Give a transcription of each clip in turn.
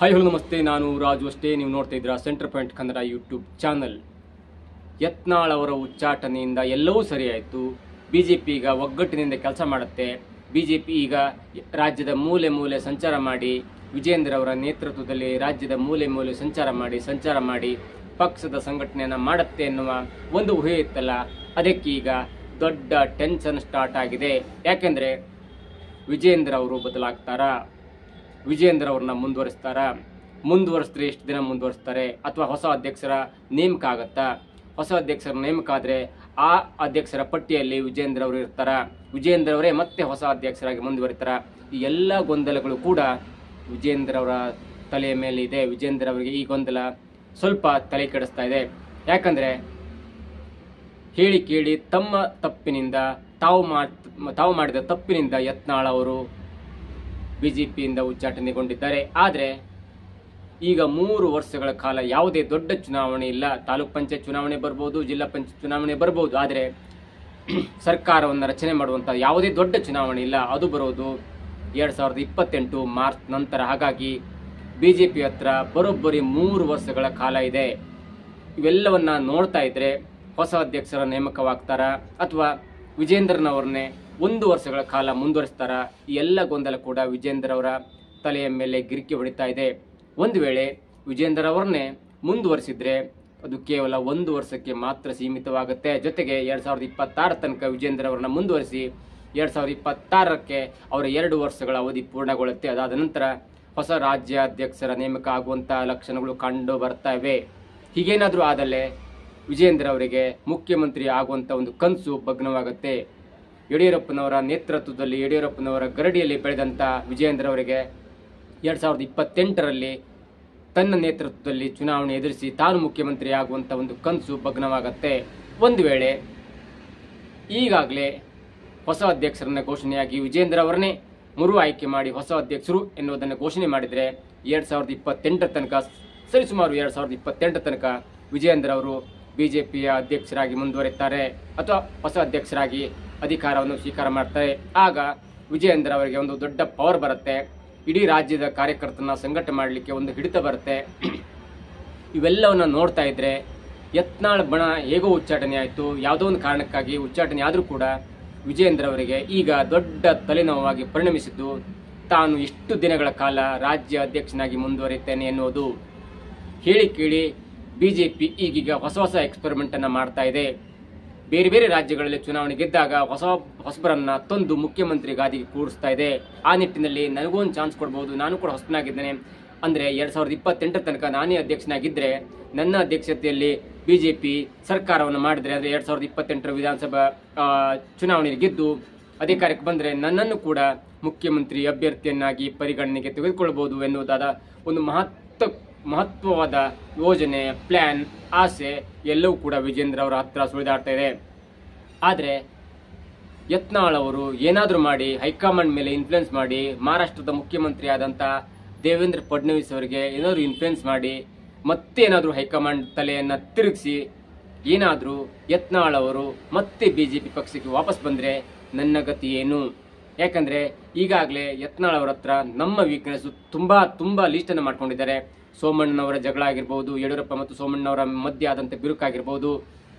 Hi hello ನಮಸ್ತೆ, ನಾನು ರಾಜು ಅಷ್ಟೇ. ನೀವು ನೋಡ್ತಾ ಇದ್ದೀರಾ centre point Kannada YouTube channel. Yatnal ಅವರ ಉಚ್ಚಾಟನೆಯಿಂದ ಎಲ್ಲವೂ ಸರಿಯಾಯಿತು. ಬಿಜೆಪಿ ಈಗ ಒಗ್ಗಟ್ಟಿನಿಂದ ಕೆಲಸ ಮಾಡುತ್ತೆ. ಬಿಜೆಪಿ ಈಗ ರಾಜ್ಯದ ಮೂಲೆ ಮೂಲೆ ಸಂಚಾರ ಮಾಡಿ, ವಿಜೇಂದ್ರ ಅವರ ನೇತೃತ್ವದಲ್ಲಿ ರಾಜ್ಯದ ಮೂಲೆ ಮೂಲೆ ಸಂಚಾರ ಮಾಡಿ ಪಕ್ಷದ ಸಂಘಟನೆಯನ್ನು ಮಾಡುತ್ತೆ ಎನ್ನುವ ಒಂದು ಊಹೆ ಇತ್ತಲ್ಲ, ಅದಕ್ಕೆ ಈಗ ದೊಡ್ಡ ಟೆನ್ಷನ್ ಸ್ಟಾರ್ಟ್ ಆಗಿದೆ. ಯಾಕೆಂದ್ರೆ ವಿಜೇಂದ್ರ ಅವರು ಬದಲಾಗ್ತಾರಾ, ವಿಜೇಂದ್ರ ಅವ್ರನ್ನ ಮುಂದುವರಿಸಿದ್ರೆ ಎಷ್ಟು ದಿನ ಮುಂದುವರಿಸ್ತಾರೆ, ಅಥವಾ ಹೊಸ ಅಧ್ಯಕ್ಷರ ನೇಮಕ ಆಗತ್ತಾ? ಹೊಸ ಅಧ್ಯಕ್ಷರ ನೇಮಕ ಆದ್ರೆ ಆ ಅಧ್ಯಕ್ಷರ ಪಟ್ಟಿಯಲ್ಲಿ ವಿಜೇಂದ್ರ ಅವರು ಇರ್ತಾರ? ವಿಜೇಂದ್ರ ಅವರೇ ಮತ್ತೆ ಹೊಸ ಅಧ್ಯಕ್ಷರಾಗಿ ಮುಂದುವರಿತಾರ? ಈ ಎಲ್ಲ ಗೊಂದಲಗಳು ಕೂಡ ವಿಜೇಂದ್ರ ಅವರ ತಲೆಯ ಮೇಲೆ ಇದೆ. ವಿಜೇಂದ್ರ ಅವರಿಗೆ ಈ ಗೊಂದಲ ಸ್ವಲ್ಪ ತಲೆ ಕೆಡಿಸ್ತಾ ಇದೆ. ಯಾಕಂದ್ರೆ ಹೇಳಿ ಕೇಳಿ ತಮ್ಮ ತಪ್ಪಿನಿಂದ ತಾವು ಮಾಡಿದ ತಪ್ಪಿನಿಂದ ಯತ್ನಾಳ್ ಅವರು ಬಿಜೆಪಿಯಿಂದ ಉಚ್ಚಾಟನೆಗೊಂಡಿದ್ದಾರೆ. ಆದರೆ ಈಗ 3 ವರ್ಷಗಳ ಕಾಲ ಯಾವುದೇ ದೊಡ್ಡ ಚುನಾವಣೆ ಇಲ್ಲ. ತಾಲೂಕ್ ಪಂಚಾಯತ್ ಚುನಾವಣೆ ಬರ್ಬೋದು, ಜಿಲ್ಲಾ ಪಂಚಾಯತ್ ಚುನಾವಣೆ ಬರ್ಬೋದು, ಆದರೆ ಸರ್ಕಾರವನ್ನು ರಚನೆ ಮಾಡುವಂತಹ ಯಾವುದೇ ದೊಡ್ಡ ಚುನಾವಣೆ ಇಲ್ಲ. ಅದು ಬರೋದು 2028 ಮಾರ್ಚ್ ನಂತರ. ಹಾಗಾಗಿ ಬಿಜೆಪಿ ಹತ್ರ ಬರೋಬ್ಬರಿ 3 ವರ್ಷಗಳ ಕಾಲ ಇದೆ. ಇವೆಲ್ಲವನ್ನ ನೋಡ್ತಾ ಇದ್ರೆ ಹೊಸ ಅಧ್ಯಕ್ಷರ ನೇಮಕವಾಗ್ತಾರ ಅಥವಾ ವಿಜೇಂದ್ರನವ್ರನ್ನೇ 1 ವರ್ಷಗಳ ಕಾಲ ಮುಂದುವರಿಸ್ತಾರ? ಈ ಎಲ್ಲ ಗೊಂದಲ ಕೂಡ ವಿಜೇಂದ್ರ ಅವರ ತಲೆಯ ಮೇಲೆ ಗಿರಿಕಿ ಹೊಡಿತಾ ಇದೆ. ಒಂದು ವೇಳೆ ವಿಜೇಂದ್ರ ಅವರನ್ನೇ ಮುಂದುವರಿಸಿದ್ರೆ ಅದು ಕೇವಲ 1 ವರ್ಷಕ್ಕೆ ಮಾತ್ರ ಸೀಮಿತವಾಗುತ್ತೆ. ಜೊತೆಗೆ 2026 ತನಕ ವಿಜೇಂದ್ರ ಅವರನ್ನ ಮುಂದುವರಿಸಿ 2026ಕ್ಕೆ ಅವರ 2 ವರ್ಷಗಳ ಅವಧಿ ಪೂರ್ಣಗೊಳ್ಳುತ್ತೆ. ಅದಾದ ನಂತರ ಹೊಸ ರಾಜ್ಯಾಧ್ಯಕ್ಷರ ನೇಮಕ ಆಗುವಂತಹ ಲಕ್ಷಣಗಳು ಕಂಡು ಬರ್ತಾ ಇವೆ. ಹೀಗೇನಾದ್ರೂ ಆದಲ್ಲೇ ವಿಜೇಂದ್ರ ಅವರಿಗೆ ಮುಖ್ಯಮಂತ್ರಿ ಆಗುವಂತ ಒಂದು ಕನಸು ಭಗ್ನವಾಗುತ್ತೆ. ಯಡಿಯೂರಪ್ಪನವರ ನೇತೃತ್ವದಲ್ಲಿ, ಯಡಿಯೂರಪ್ಪನವರ ಗರಡಿಯಲ್ಲಿ ಬೆಳೆದಂತ ವಿಜೇಂದ್ರ ಅವರಿಗೆ 2028ರಲ್ಲಿ ತನ್ನ ನೇತೃತ್ವದಲ್ಲಿ ಚುನಾವಣೆ ಎದುರಿಸಿ ತಾನು ಮುಖ್ಯಮಂತ್ರಿ ಆಗುವಂತ ಒಂದು ಕನಸು ಭಗ್ನವಾಗುತ್ತೆ. ಒಂದು ವೇಳೆ ಈಗಾಗಲೇ ಹೊಸ ಅಧ್ಯಕ್ಷರನ್ನ ಘೋಷಣೆಯಾಗಿ ವಿಜೇಂದ್ರ ಅವರನ್ನೇ ಮರು ಆಯ್ಕೆ ಮಾಡಿ ಹೊಸ ಅಧ್ಯಕ್ಷರು ಎನ್ನುವುದನ್ನು ಘೋಷಣೆ ಮಾಡಿದರೆ 2028 ತನಕ, ಸರಿಸುಮಾರು 2028 ತನಕ ವಿಜೇಂದ್ರ ಅವರು ಬಿಜೆಪಿಯ ಅಧ್ಯಕ್ಷರಾಗಿ ಮುಂದುವರಿತಾರೆ ಅಥವಾ ಹೊಸ ಅಧ್ಯಕ್ಷರಾಗಿ ಅಧಿಕಾರವನ್ನು ಸ್ವೀಕಾರ ಮಾಡ್ತಾರೆ. ಆಗ ವಿಜೇಂದ್ರ ಅವರಿಗೆ ಒಂದು ದೊಡ್ಡ ಪವರ್ ಬರುತ್ತೆ. ಇಡೀ ರಾಜ್ಯದ ಕಾರ್ಯಕರ್ತರನ್ನ ಸಂಘಟನೆ ಮಾಡಲಿಕ್ಕೆ ಒಂದು ಹಿಡಿತ ಬರುತ್ತೆ. ಇವೆಲ್ಲವನ್ನ ನೋಡ್ತಾ ಇದ್ರೆ ಯತ್ನಾಳ್ ಬಣ ಹೇಗೋ ಉಚ್ಚಾಟನೆ ಆಯಿತು, ಯಾವುದೋ ಒಂದು ಕಾರಣಕ್ಕಾಗಿ ಉಚ್ಚಾಟನೆ ಆದರೂ ಕೂಡ ವಿಜೇಂದ್ರ ಅವರಿಗೆ ಈಗ ದೊಡ್ಡ ತಲೆನೋವಾಗಿ ಪರಿಣಮಿಸಿದ್ದು ತಾನು ಇಷ್ಟು ದಿನಗಳ ಕಾಲ ರಾಜ್ಯ ಅಧ್ಯಕ್ಷನಾಗಿ ಮುಂದುವರಿತೇನೆ ಎನ್ನುವುದು. ಹೇಳಿ ಕೇಳಿ ಬಿಜೆಪಿ ಈಗೀಗ ಹೊಸ ಎಕ್ಸ್ಪೆರಿಮೆಂಟ್ ಅನ್ನ ಮಾಡ್ತಾ ಇದೆ. ಬೇರೆ ಬೇರೆ ರಾಜ್ಯಗಳಲ್ಲಿ ಚುನಾವಣೆ ಗೆದ್ದಾಗ ಹೊಸಬರನ್ನ ತಂದು ಮುಖ್ಯಮಂತ್ರಿ ಗಾದಿಗೆ ಕೂರಿಸ್ತಾ ಇದೆ. ಆ ನಿಟ್ಟಿನಲ್ಲಿ ನನಗೂ ಒಂದು ಚಾನ್ಸ್ ಕೊಡ್ಬೋದು, ನಾನು ಕೂಡ ಹೊಸನಾಗಿದ್ದೇನೆ ಅಂದ್ರೆ 2028 ತನಕ ನಾನೇ ಅಧ್ಯಕ್ಷನಾಗಿದ್ರೆ, ನನ್ನ ಅಧ್ಯಕ್ಷತೆಯಲ್ಲಿ ಬಿಜೆಪಿ ಸರ್ಕಾರವನ್ನು ಮಾಡಿದ್ರೆ, ಅಂದ್ರೆ 2028 ವಿಧಾನಸಭಾ ಚುನಾವಣೆಯಲ್ಲಿ ಗೆದ್ದು ಅಧಿಕಾರಕ್ಕೆ ಬಂದ್ರೆ ನನ್ನನ್ನು ಕೂಡ ಮುಖ್ಯಮಂತ್ರಿ ಅಭ್ಯರ್ಥಿಯನ್ನಾಗಿ ಪರಿಗಣನೆಗೆ ತೆಗೆದುಕೊಳ್ಳಬಹುದು ಎನ್ನುವುದಾದ ಒಂದು ಮಹತ್ವವಾದ ಯೋಜನೆ, ಪ್ಲಾನ್, ಆಸೆ ಎಲ್ಲವೂ ಕೂಡ ವಿಜೇಂದ್ರ ಅವರ ಹತ್ರ ಸುಳಿದಾಡ್ತಾ ಇದೆ. ಆದರೆ ಯತ್ನಾಳ್ ಅವರು ಏನಾದರೂ ಮಾಡಿ ಹೈಕಮಾಂಡ್ ಮೇಲೆ ಇನ್ಫ್ಲುಯೆನ್ಸ್ ಮಾಡಿ, ಮಹಾರಾಷ್ಟ್ರದ ಮುಖ್ಯಮಂತ್ರಿ ಆದಂತ ದೇವೇಂದ್ರ ಫಡ್ನವೀಸ್ ಅವರಿಗೆ ಏನಾದರೂ ಇನ್ಫ್ಲುಯೆನ್ಸ್ ಮಾಡಿ, ಮತ್ತೇನಾದರೂ ಹೈಕಮಾಂಡ್ ತಲೆಯನ್ನ ತಿರುಗಿಸಿ ಏನಾದರೂ ಯತ್ನಾಳ್ ಅವರು ಮತ್ತೆ ಬಿಜೆಪಿ ಪಕ್ಷಕ್ಕೆ ವಾಪಸ್ ಬಂದ್ರೆ ನನ್ನ ಗತಿ ಏನು? ಯಾಕಂದ್ರೆ ಈಗಾಗಲೇ ಯತ್ನಾಳ್ ಅವರ ಹತ್ರ ನಮ್ಮ ವೀಕ್ನೆಸ್ ತುಂಬಾ ಲೀಸ್ಟ್ ಅನ್ನು ಮಾಡ್ಕೊಂಡಿದ್ದಾರೆ. ಸೋಮಣ್ಣನವರ ಜಗಳ ಆಗಿರ್ಬೋದು, ಯಡಿಯೂರಪ್ಪ ಮತ್ತು ಸೋಮಣ್ಣವರ ಮಧ್ಯೆ ಆದಂಥ ಬಿರುಕಾಗಿರ್ಬೋದು,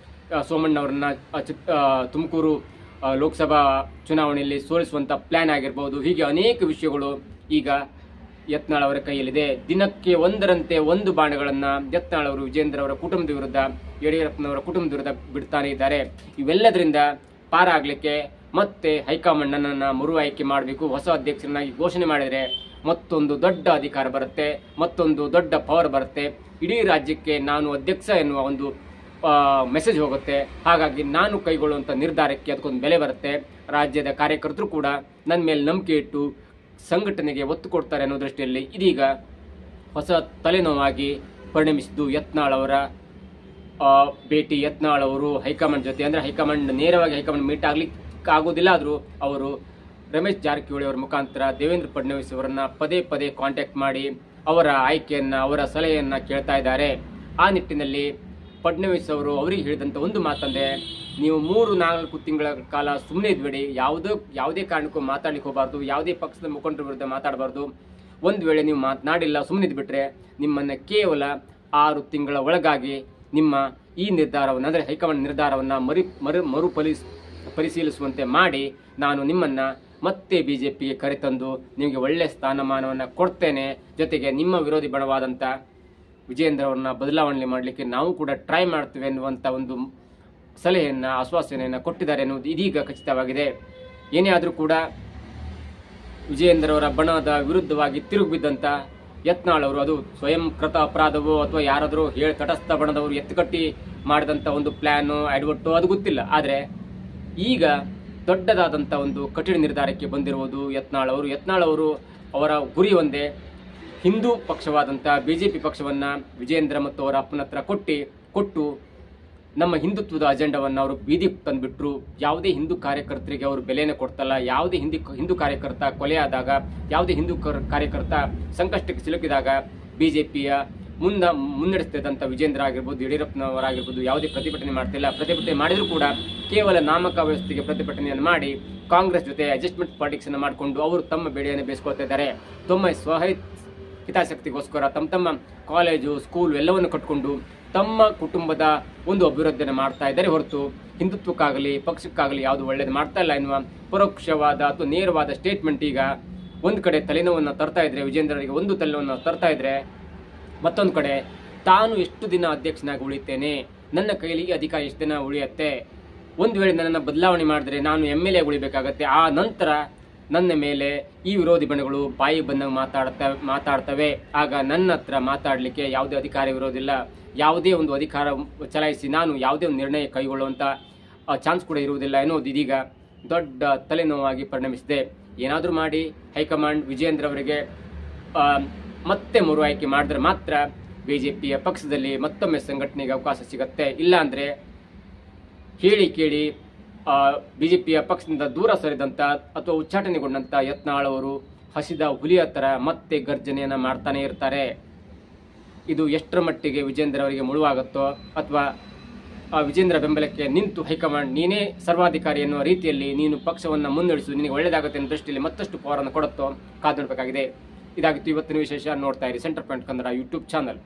ಸೋಮಣ್ಣವರನ್ನ ತುಮಕೂರು ಲೋಕಸಭಾ ಚುನಾವಣೆಯಲ್ಲಿ ಸೋಲಿಸುವಂತ ಪ್ಲಾನ್ ಆಗಿರ್ಬೋದು, ಹೀಗೆ ಅನೇಕ ವಿಷಯಗಳು ಈಗ ಯತ್ನಾಳ್ ಅವರ ಕೈಯಲ್ಲಿದೆ. ದಿನಕ್ಕೆ ಒಂದರಂತೆ ಒಂದು ಬಾಣಗಳನ್ನ ಯತ್ನಾಳ್ ಅವರು ವಿಜೇಂದ್ರ ಅವರ ಕುಟುಂಬದ ವಿರುದ್ಧ, ಯಡಿಯೂರಪ್ಪನವರ ಕುಟುಂಬದ ವಿರುದ್ಧ ಬಿಡ್ತಾನೆ ಇದ್ದಾರೆ. ಇವೆಲ್ಲದರಿಂದ ಪಾರಾಗ್ಲಿಕ್ಕೆ ಮತ್ತೆ ಹೈಕಮಾಂಡ್ ನನ್ನನ್ನ ಮರು ಆಯ್ಕೆ ಮಾಡಬೇಕು, ಹೊಸ ಅಧ್ಯಕ್ಷರನ್ನಾಗಿ ಘೋಷಣೆ ಮಾಡಿದರೆ ಮತ್ತೊಂದು ದೊಡ್ಡ ಅಧಿಕಾರ ಬರುತ್ತೆ, ಮತ್ತೊಂದು ದೊಡ್ಡ ಪವರ್ ಬರುತ್ತೆ, ಇಡೀ ರಾಜ್ಯಕ್ಕೆ ನಾನು ಅಧ್ಯಕ್ಷ ಎನ್ನುವ ಒಂದು ಮೆಸೇಜ್ ಹೋಗುತ್ತೆ. ಹಾಗಾಗಿ ನಾನು ಕೈಗೊಳ್ಳುವಂತ ನಿರ್ಧಾರಕ್ಕೆ ಅದಕ್ಕೊಂದು ಬೆಲೆ ಬರುತ್ತೆ. ರಾಜ್ಯದ ಕಾರ್ಯಕರ್ತರು ಕೂಡ ನನ್ನ ಮೇಲೆ ನಂಬಿಕೆ ಇಟ್ಟು ಸಂಘಟನೆಗೆ ಒತ್ತು ಕೊಡ್ತಾರೆ ಅನ್ನೋ ದೃಷ್ಟಿಯಲ್ಲಿ ಇದೀಗ ಹೊಸ ತಲೆನೋವಾಗಿ ಪರಿಣಮಿಸಿದ್ದು ಯತ್ನಾಳ್ ಅವರ ಭೇಟಿ. ಯತ್ನಾಳ್ ಅವರು ಹೈಕಮಾಂಡ್ ಜೊತೆ, ಅಂದ್ರೆ ನೇರವಾಗಿ ಹೈಕಮಾಂಡ್ ಮೀಟ್ ಆಗ್ಲಿಕ್ಕೆ ಆಗೋದಿಲ್ಲ, ಆದ್ರೂ ಅವರು ರಮೇಶ್ ಜಾರಕಿಹೊಳಿ ಅವರ ಮುಖಾಂತರ ದೇವೇಂದ್ರ ಫಡ್ನವೀಸ್ ಅವರನ್ನ ಪದೇ ಕಾಂಟ್ಯಾಕ್ಟ್ ಮಾಡಿ ಅವರ ಆಯ್ಕೆಯನ್ನ, ಅವರ ಸಲಹೆಯನ್ನ ಕೇಳ್ತಾ ಇದ್ದಾರೆ. ಆ ನಿಟ್ಟಿನಲ್ಲಿ ಫಡ್ನವೀಸ್ ಅವರು ಅವರಿಗೆ ಹೇಳಿದಂತ ಒಂದು ಮಾತಂದ್ರೆ, ನೀವು 3-4 ತಿಂಗಳ ಕಾಲ ಸುಮ್ಮನೆ ಇದ್ಬೇಡಿ, ಯಾವುದೇ ಕಾರಣಕ್ಕೂ ಮಾತಾಡ್ಲಿಕ್ಕೆ ಹೋಗಬಾರ್ದು, ಯಾವುದೇ ಪಕ್ಷದ ಮುಖಂಡರ ವಿರುದ್ಧ ಮಾತಾಡಬಾರ್ದು, ಒಂದು ವೇಳೆ ನೀವು ಮಾತನಾಡಿಲ್ಲ, ಸುಮ್ಮನಿದ್ದು ಬಿಟ್ಟರೆ ನಿಮ್ಮನ್ನು ಕೇವಲ 6 ತಿಂಗಳ ಒಳಗಾಗಿ ನಿಮ್ಮ ಈ ನಿರ್ಧಾರವನ್ನು ಅಂದರೆ ಹೈಕಮಾಂಡ್ ನಿರ್ಧಾರವನ್ನು ಪರಿಶೀಲಿಸುವಂತೆ ಮಾಡಿ ನಾನು ನಿಮ್ಮನ್ನು ಮತ್ತೆ ಬಿಜೆಪಿಗೆ ಕರೆತಂದು ನಿಮಗೆ ಒಳ್ಳೆಯ ಸ್ಥಾನಮಾನವನ್ನು ಕೊಡ್ತೇನೆ. ಜೊತೆಗೆ ನಿಮ್ಮ ವಿರೋಧಿ ಬಣವಾದಂಥ ವಿಜಯೇಂದ್ರ ಅವರನ್ನ ಬದಲಾವಣೆ ಮಾಡಲಿಕ್ಕೆ ನಾವು ಕೂಡ ಟ್ರೈ ಮಾಡ್ತೇವೆ ಎನ್ನುವಂಥ ಒಂದು ಸಲಹೆಯನ್ನು, ಆಶ್ವಾಸನೆಯನ್ನು ಕೊಟ್ಟಿದ್ದಾರೆ ಎನ್ನುವುದು ಇದೀಗ ಖಚಿತವಾಗಿದೆ. ಏನೇ ಆದರೂ ಕೂಡ ವಿಜಯೇಂದ್ರ ಅವರ ಬಣದ ವಿರುದ್ಧವಾಗಿ ತಿರುಗಿ ಬಿದ್ದಂಥ ಯತ್ನಾಳ್ ಅವರು, ಅದು ಸ್ವಯಂ ಕೃತ ಅಪರಾಧವೋ ಅಥವಾ ಯಾರಾದರೂ ತಟಸ್ಥ ಬಣದವರು ಎತ್ತುಕಟ್ಟಿ ಮಾಡಿದಂಥ ಒಂದು ಪ್ಲ್ಯಾನು, ಅಡ್ವರ್ಟೋ, ಅದು ಗೊತ್ತಿಲ್ಲ. ಆದರೆ ಈಗ ದೊಡ್ಡದಾದಂಥ ಒಂದು ಕಠಿಣ ನಿರ್ಧಾರಕ್ಕೆ ಬಂದಿರುವುದು ಯತ್ನಾಳ್ ಅವರು. ಅವರ ಗುರಿ ಒಂದೇ, ಹಿಂದೂ ಪಕ್ಷವಾದಂಥ ಬಿಜೆಪಿ ಪಕ್ಷವನ್ನು ವಿಜಯೇಂದ್ರ ಮತ್ತು ಅವರ ಅಪ್ಪನ ಹತ್ರ ಕೊಟ್ಟು ನಮ್ಮ ಹಿಂದುತ್ವದ ಅಜೆಂಡವನ್ನು ಅವರು ಬೀದಿಗೆ ತಂದುಬಿಟ್ರು. ಯಾವುದೇ ಹಿಂದೂ ಕಾರ್ಯಕರ್ತರಿಗೆ ಅವರು ಬೆಲೆನೇ ಕೊಡ್ತಲ್ಲ. ಯಾವುದೇ ಹಿಂದೂ ಕಾರ್ಯಕರ್ತ ಕೊಲೆಯಾದಾಗ, ಯಾವುದೇ ಹಿಂದೂ ಕಾರ್ಯಕರ್ತ ಸಂಕಷ್ಟಕ್ಕೆ ಸಿಲುಕಿದಾಗ ಬಿಜೆಪಿಯ ಮುನ್ನಡೆಸ್ತಿದ್ದಂಥ ವಿಜೇಂದ್ರ ಆಗಿರ್ಬೋದು, ಯಡಿಯೂರಪ್ಪನವರಾಗಿರ್ಬೋದು ಯಾವುದೇ ಪ್ರತಿಭಟನೆ ಮಾಡ್ತಿಲ್ಲ. ಪ್ರತಿಭಟನೆ ಮಾಡಿದರೂ ಕೂಡ ಕೇವಲ ನಾಮಕ ವ್ಯವಸ್ಥೆಗೆ ಪ್ರತಿಭಟನೆಯನ್ನು ಮಾಡಿ ಕಾಂಗ್ರೆಸ್ ಜೊತೆ ಅಡ್ಜಸ್ಟ್ಮೆಂಟ್ ಪಾಲಿಟಿಕ್ಸ್ ಅನ್ನು ಮಾಡಿಕೊಂಡು ಅವರು ತಮ್ಮ ಬೇಡಿಯನ್ನು ಬೇಯಿಸ್ಕೊಳ್ತಾ ಇದ್ದಾರೆ. ತಮ್ಮ ಹಿತಾಸಕ್ತಿಗೋಸ್ಕರ ತಮ್ಮ ಕಾಲೇಜು, ಸ್ಕೂಲ್ ಎಲ್ಲವನ್ನು ಕಟ್ಕೊಂಡು ತಮ್ಮ ಕುಟುಂಬದ ಒಂದು ಅಭಿವೃದ್ಧಿಯನ್ನು ಮಾಡ್ತಾ ಇದ್ದಾರೆ ಹೊರತು ಹಿಂದುತ್ವಕ್ಕಾಗಲಿ ಪಕ್ಷಕ್ಕಾಗಲಿ ಯಾವುದು ಒಳ್ಳೇದು ಮಾಡ್ತಾ ಇಲ್ಲ ಎನ್ನುವ ಪರೋಕ್ಷವಾದ ಅಥವಾ ನೇರವಾದ ಸ್ಟೇಟ್ಮೆಂಟ್ ಈಗ ಒಂದು ಕಡೆ ತಲೆನೋವನ್ನು ತರ್ತಾ ಇದ್ರೆ, ವಿಜೇಂದ್ರರಿಗೆ ಒಂದು ತಲೆನೋವನ್ನು ತರ್ತಾ ಇದ್ರೆ, ಮತ್ತೊಂದು ಕಡೆ ತಾನು ಎಷ್ಟು ದಿನ ಅಧ್ಯಕ್ಷನಾಗಿ ಉಳಿತೇನೆ, ನನ್ನ ಕೈಲಿ ಈ ಅಧಿಕಾರ ಎಷ್ಟು ದಿನ ಉಳಿಯುತ್ತೆ, ಒಂದು ವೇಳೆ ನನ್ನನ್ನು ಬದಲಾವಣೆ ಮಾಡಿದ್ರೆ ನಾನು MLA ಉಳಿಬೇಕಾಗತ್ತೆ, ಆ ನಂತರ ನನ್ನ ಮೇಲೆ ಈ ವಿರೋಧಿ ಬಣಗಳು ಬಾಯಿ ಬಂದಾಗ ಮಾತಾಡ್ತವೆ. ಆಗ ನನ್ನ ಹತ್ರ ಮಾತಾಡಲಿಕ್ಕೆ ಯಾವುದೇ ಅಧಿಕಾರ ಇರೋದಿಲ್ಲ. ಯಾವುದೇ ಒಂದು ಅಧಿಕಾರ ಚಲಾಯಿಸಿ ನಾನು ಯಾವುದೇ ಒಂದು ನಿರ್ಣಯ ಕೈಗೊಳ್ಳುವಂಥ ಚಾನ್ಸ್ ಕೂಡ ಇರುವುದಿಲ್ಲ ಎನ್ನುವುದು ಇದೀಗ ದೊಡ್ಡ ತಲೆನೋವಾಗಿ ಪರಿಣಮಿಸಿದೆ. ಏನಾದರೂ ಮಾಡಿ ಹೈಕಮಾಂಡ್ ವಿಜಯೇಂದ್ರ ಅವರಿಗೆ ಮತ್ತೆ ಮರು ಆಯ್ಕೆ ಮಾಡಿದ್ರೆ ಮಾತ್ರ ಬಿಜೆಪಿಯ ಪಕ್ಷದಲ್ಲಿ ಮತ್ತೊಮ್ಮೆ ಸಂಘಟನೆಗೆ ಅವಕಾಶ ಸಿಗುತ್ತೆ. ಇಲ್ಲ ಅಂದರೆ ಹೇಳಿ ಕೇಳಿ ಬಿಜೆಪಿಯ ಪಕ್ಷದಿಂದ ದೂರ ಸರಿದಂಥ ಅಥವಾ ಉಚ್ಚಾಟನೆಗೊಂಡಂಥ ಯತ್ನಾಳ್ ಅವರು ಹಸಿದ ಹುಲಿಯ ಥರ ಮತ್ತೆ ಗರ್ಜನೆಯನ್ನು ಮಾಡ್ತಾನೆ ಇರ್ತಾರೆ. ಇದು ಎಷ್ಟರ ಮಟ್ಟಿಗೆ ವಿಜೇಂದ್ರ ಅವರಿಗೆ ಮುಳುವಾಗುತ್ತೋ ಅಥವಾ ವಿಜೇಂದ್ರ ಬೆಂಬಲಕ್ಕೆ ನಿಂತು ಹೈಕಮಾಂಡ್ ನೀನೇ ಸರ್ವಾಧಿಕಾರಿ ಎನ್ನುವ ರೀತಿಯಲ್ಲಿ ನೀನು ಪಕ್ಷವನ್ನು ಮುನ್ನಡೆಸು, ನಿನಗೆ ಒಳ್ಳೆಯದಾಗುತ್ತೆ ಅನ್ನೋ ದೃಷ್ಟಿಯಲ್ಲಿ ಮತ್ತಷ್ಟು ಪವರನ್ನು ಕೊಡುತ್ತೋ ಕಾದು ನೋಡಬೇಕಾಗಿದೆ. ಇದಾಗಿತ್ತು ಇವತ್ತಿನ ವಿಶೇಷ. ನೋಡ್ತಾ ಇರಿ centre point Kannada YouTube channel.